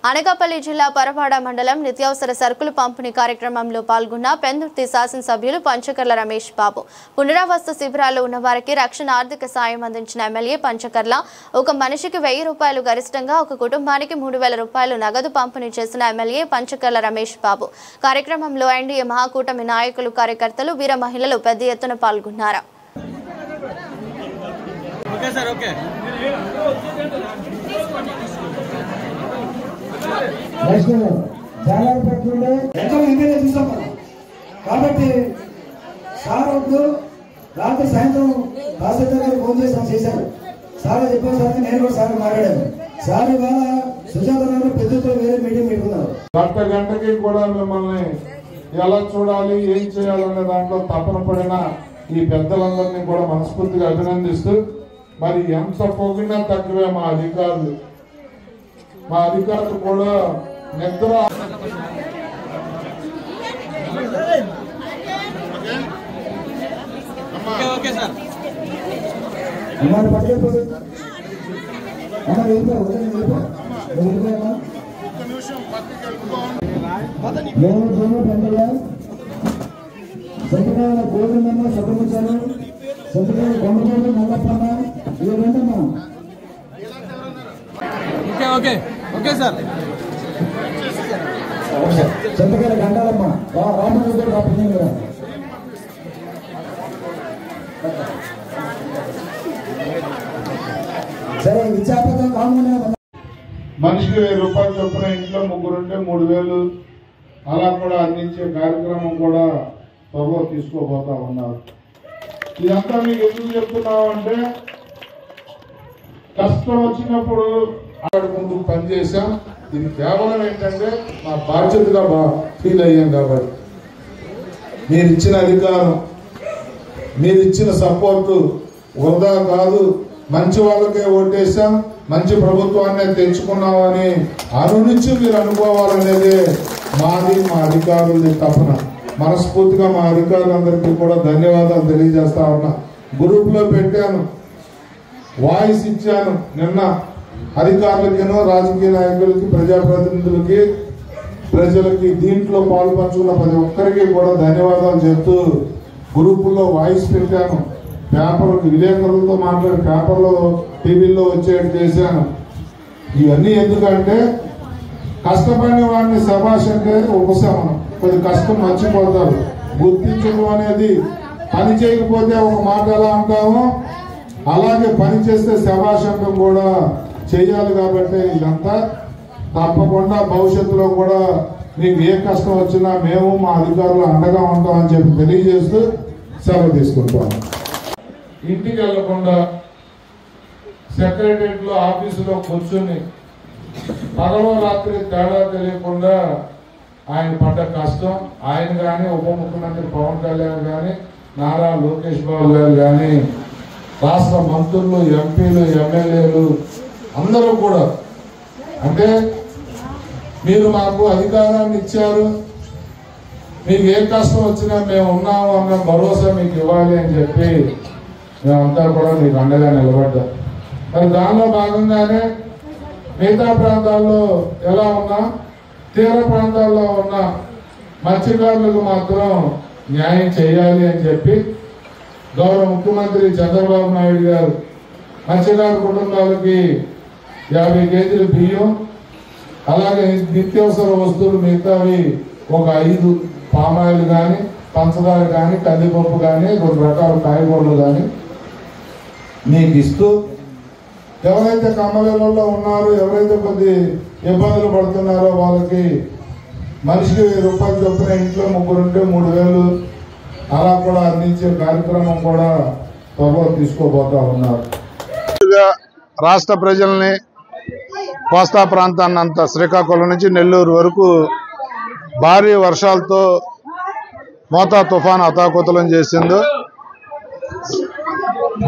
అనకాపల్లి జిల్లా పరవాడ మండలం నిత్యావసర సరుకులు పంపిణీ కార్యక్రమంలో పాల్గొన్న పెందుర్తి శాసనసభ్యులు పంచకర్ల రమేష్ బాబు పునరావాస శిబిరాల్లో ఉన్న వారికి రక్షణ ఆర్థిక సాయం అందించిన ఎమ్మెల్యే పంచకర్ల ఒక మనిషికి 1000 రూపాయలు గరిష్టంగా ఒక కుటుంబానికి 3000 రూపాయలు నగదు పంపిణీ చేసిన ఎమ్మెల్యే పంచకర్ల రమేష్ బాబు కార్యక్రమంలో ఎన్డీఏ మహాకూటమి నాయకులు కార్యకర్తలు వీర మహిళలు పెద్ద ఎత్తున పాల్గొన్నారు. కాబట్టి సార్ రాత్రి సాయంత్రం తహసీల్దార్ గారు ఫోన్ చేశారు. సార్ చెప్పిన సార్ నేను కూడా సార్ మాట్లాడాను. సార్ ఇవాళ సుజాత గారు పెద్దతో వేరే మీటింగ్ పెట్టుకున్నారు. గంటకి కూడా మిమ్మల్ని ఎలా చూడాలి ఏం చేయాలనే దాంట్లో తపన పడిన ఈ పెద్దలందరినీ కూడా మనస్ఫూర్తిగా అభినందిస్తూ మరి ఎంత పొగినా తక్కువే మా అధికారులు కూడా నిద్ర సంతకాల గోవిందమ్మ సభమించారు. సంతకాల కొండపాడు మల్లప్పన్న ఇవేంటమ్మా సంతకాల గండాలమ్మ రామరాజు గారు రాపండి కదా. సరే విశాఖపట్నం కాకుండా మనిషికి 1000 రూపాయలు చొప్పున ఇంట్లో ముగ్గురుంటే 3000 అలా కూడా అందించే కార్యక్రమం కూడా త్వరలో తీసుకోబోతా ఉన్నారు. ఇదంతా మీకు ఎందుకు చెప్తున్నామంటే కష్టం వచ్చినప్పుడు ముందు పనిచేసాం. ఇది కేవలం ఏంటంటే మా బాధ్యతగా ఫీల్ అయ్యాం. కాబట్టి మీరు ఇచ్చిన అధికారం మీరు ఇచ్చిన సపోర్టు వృధా కాదు. మంచి వాళ్ళకే ఓటేసాం, మంచి ప్రభుత్వాన్ని తెచ్చుకున్నామని నుంచి మీరు అనుకోవాలనేది మాది మా అధికారులది తపన. మనస్ఫూర్తిగా మా అధికారులందరికీ కూడా ధన్యవాదాలు తెలియజేస్తా ఉన్నా. గ్రూప్లో పెట్టాను, వాయిస్ ఇచ్చాను. నిన్న అధికారులకి రాజకీయ నాయకులకి ప్రజాప్రతినిధులకి ప్రజలకి దీంట్లో పాల్పంచుకున్న ప్రతి ఒక్కరికి కూడా ధన్యవాదాలు చెప్తూ గ్రూపుల్లో వాయిస్ పెట్టాను. పేపర్లకు విలేకరులతో మాట్లాడి పేపర్లో టీవీల్లో వచ్చేట్టు చేశాను. ఇవన్నీ ఎందుకంటే కష్టపడిన వాడిని శభాష్ అంటే ఉపశమనం. కొద్ది కష్టం మర్చిపోతారు. గుర్తించడం అనేది పని చేయకపోతే ఒక మాట ఎలా అంటామో అలాగే పని చేస్తే శభాష్ అంటం కూడా చేయాలి. కాబట్టి ఇదంతా తప్పకుండా భవిష్యత్తులో కూడా మీకు ఏ కష్టం వచ్చినా మేము మా అధికారులు అండగా ఉంటామని చెప్పి తెలియజేస్తూ సెలవు తీసుకుంటాం. ఇంటికి వెళ్లకుండా సెక్రటరియట్ లో ఆఫీసులో కూర్చుని పగలో రాత్రి తేడా తెలియకుండా ఆయన పడ్డ కష్టం ఆయన కానీ ఉప ముఖ్యమంత్రి పవన్ కళ్యాణ్ కానీ నారా లోకేష్ బాబు గారు కానీ రాష్ట్ర మంత్రులు ఎంపీలు ఎమ్మెల్యేలు అందరూ కూడా అంటే మీరు మాకు అధికారాన్ని ఇచ్చారు, మీకు ఏ కష్టం వచ్చినా మేము ఉన్నాము అన్న భరోసా మీకు ఇవ్వాలి అని చెప్పి మేమంతా కూడా మీకు అండగా నిలబడ్డాం. మరి దానిలో భాగంగానే మిగతా ప్రాంతాల్లో ఎలా ఉన్నా తీర ప్రాంతాల్లో ఉన్న మత్స్యకారులకు మాత్రం న్యాయం చేయాలి అని చెప్పి గౌరవ ముఖ్యమంత్రి చంద్రబాబు నాయుడు గారు మత్స్యకార కుటుంబాలకి 50 కేజీల బియ్యం అలాగే నిత్యావసర వస్తువులు మిగతావి ఒక 5 పామాయిల్ కానీ పంచదార కానీ కందిపప్పు కానీ 2 రకాల కాయగూరలు కానీ మీకు ఇస్తూ ఎవరైతే కమ్మలలో ఉన్నారో ఎవరైతే కొద్ది ఇబ్బందులు పడుతున్నారో వాళ్ళకి మనిషికి 1000 రూపాయలు చొప్పున ఇంట్లో ముగ్గురుంటే 3000 అలా కూడా అందించే కార్యక్రమం కూడా త్వరలో తీసుకోబోతా ఉన్నారు. రాష్ట్ర ప్రజల్ని కోస్తా ప్రాంతాన్ని అంతా శ్రీకాకుళం నుంచి నెల్లూరు వరకు భారీ వర్షాలతో మోతా తుఫాను అతాకుతలం చేసింది.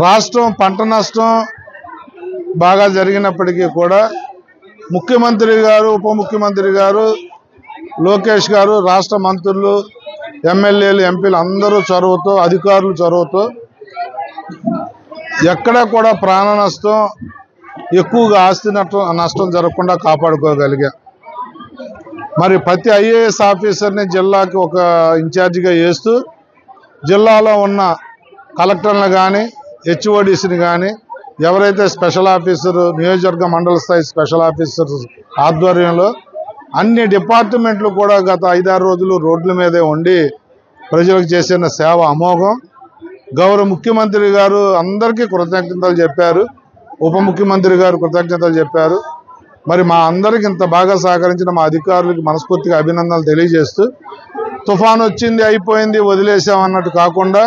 రాష్ట్రం పంట నష్టం బాగా జరిగినప్పటికీ కూడా ముఖ్యమంత్రి గారు ఉప ముఖ్యమంత్రి గారు లోకేష్ గారు రాష్ట్ర మంత్రులు ఎమ్మెల్యేలు ఎంపీలు అందరూ చొరవతో అధికారులు చొరవతో ఎక్కడా కూడా ప్రాణ నష్టం ఎక్కువగా ఆస్తి నష్టం జరగకుండా కాపాడుకోగలిగా. మరి ప్రతి ఐఏఎస్ ఆఫీసర్ని జిల్లాకి ఒక ఇన్ఛార్జిగా చేస్తూ జిల్లాలో ఉన్న కలెక్టర్లను కానీ హెచ్ఓడిసిని కానీ ఎవరైతే స్పెషల్ ఆఫీసర్ నియోజకవర్గ మండల స్థాయి స్పెషల్ ఆఫీసర్ ఆధ్వర్యంలో అన్ని డిపార్ట్మెంట్లు కూడా గత 5-6 రోజులు రోడ్ల మీదే ఉండి ప్రజలకు చేసిన సేవ అమోఘం. గౌరవ ముఖ్యమంత్రి గారు అందరికీ కృతజ్ఞతలు చెప్పారు, ఉప ముఖ్యమంత్రి గారు కృతజ్ఞతలు చెప్పారు. మరి మా అందరికి ఇంత బాగా సహకరించిన మా అధికారులకు మనస్ఫూర్తిగా అభినందనలు తెలియజేస్తూ తుఫాను వచ్చింది అయిపోయింది వదిలేసాం అన్నట్టు కాకుండా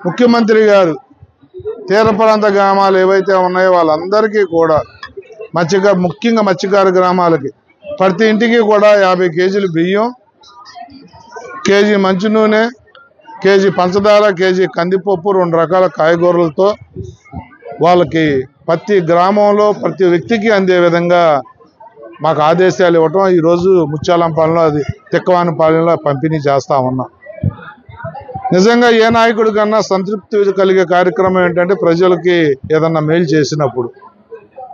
ముఖ్యమంత్రి గారు తీర ప్రాంత గ్రామాలు ఏవైతే ఉన్నాయో వాళ్ళందరికీ కూడా ముఖ్యంగా మత్స్యకార గ్రామాలకి ప్రతి ఇంటికి కూడా 50 కేజీలు బియ్యం, కేజీ మంచి నూనె, కేజీ పంచదార, కేజీ కందిపప్పు, 2 రకాల కాయగూరలతో వాళ్ళకి ప్రతి గ్రామంలో ప్రతి వ్యక్తికి అందే విధంగా మాకు ఆదేశాలు ఇవ్వటం ఈరోజు ముత్యాలంపాలెంలో అది తిక్కవానిపాలెంలో పంపిణీ చేస్తా ఉన్నాం. నిజంగా ఏ నాయకుడి కన్నా సంతృప్తి కలిగే కార్యక్రమం ఏంటంటే ప్రజలకి ఏదన్నా మేలు చేసినప్పుడు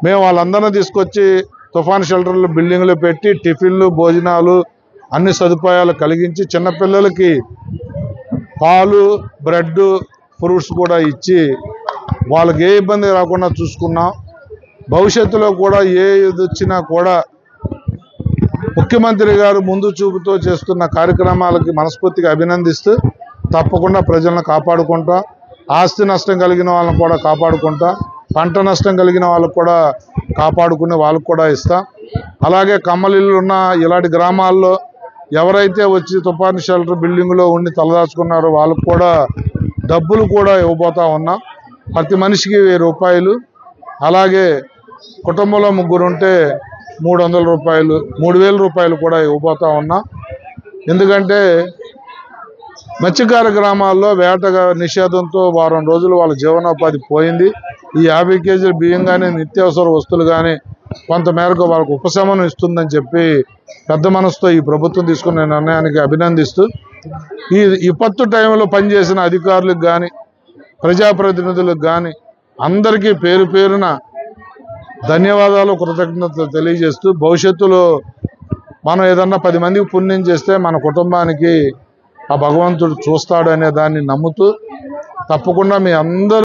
మేము వాళ్ళందరినీ తీసుకొచ్చి తుఫాన్ షెల్టర్లు బిల్డింగ్లు పెట్టి టిఫిన్లు భోజనాలు అన్ని సదుపాయాలు కలిగించి చిన్నపిల్లలకి పాలు బ్రెడ్ ఫ్రూట్స్ కూడా ఇచ్చి వాళ్ళకి ఏ ఇబ్బంది రాకుండా చూసుకున్నాం. భవిష్యత్తులో కూడా ఏ ఇది వచ్చినా కూడా ముఖ్యమంత్రి గారు ముందు చూపుతో చేస్తున్న కార్యక్రమాలకి మనస్ఫూర్తిగా అభినందిస్తూ తప్పకుండా ప్రజలను కాపాడుకుంటాం. ఆస్తి నష్టం కలిగిన వాళ్ళని కూడా కాపాడుకుంటాం, పంట నష్టం కలిగిన వాళ్ళకు కూడా కాపాడుకునే వాళ్ళకు కూడా ఇస్తాం. అలాగే కమ్మలిల్లు ఉన్న ఇలాంటి గ్రామాల్లో ఎవరైతే వచ్చి తుఫాను షెల్టర్ బిల్డింగ్లో ఉండి తలదాచుకున్నారో వాళ్ళకు కూడా డబ్బులు కూడా ఇవ్వబోతా ఉన్నాం. ప్రతి మనిషికి 1000 రూపాయలు, అలాగే కుటుంబంలో 3 ఉంటే 300 రూపాయలు, 3000 రూపాయలు కూడా ఇవ్వబోతా ఉన్నాం. ఎందుకంటే మత్స్యకార గ్రామాల్లో వేట నిషేధంతో వారం రోజులు వాళ్ళ జీవనోపాధి పోయింది. ఈ 50 కేజీల బియ్యం కానీ నిత్యావసర వస్తువులు కానీ కొంతమేరకు వాళ్ళకు ఉపశమనం ఇస్తుందని చెప్పి పెద్ద మనసుతో ఈ ప్రభుత్వం తీసుకున్న నిర్ణయానికి అభినందిస్తూ ఈ విపత్తు టైంలో పనిచేసిన అధికారులకు కానీ ప్రజాప్రతినిధులకు కానీ అందరికీ పేరు పేరున ధన్యవాదాలు కృతజ్ఞతలు తెలియజేస్తూ భవిష్యత్తులో మనం ఏదన్నా 10 మందికి పుణ్యం చేస్తే మన కుటుంబానికి ఆ భగవంతుడు చూస్తాడు అనే దాన్ని నమ్ముతూ తప్పకుండా మీ అందరూ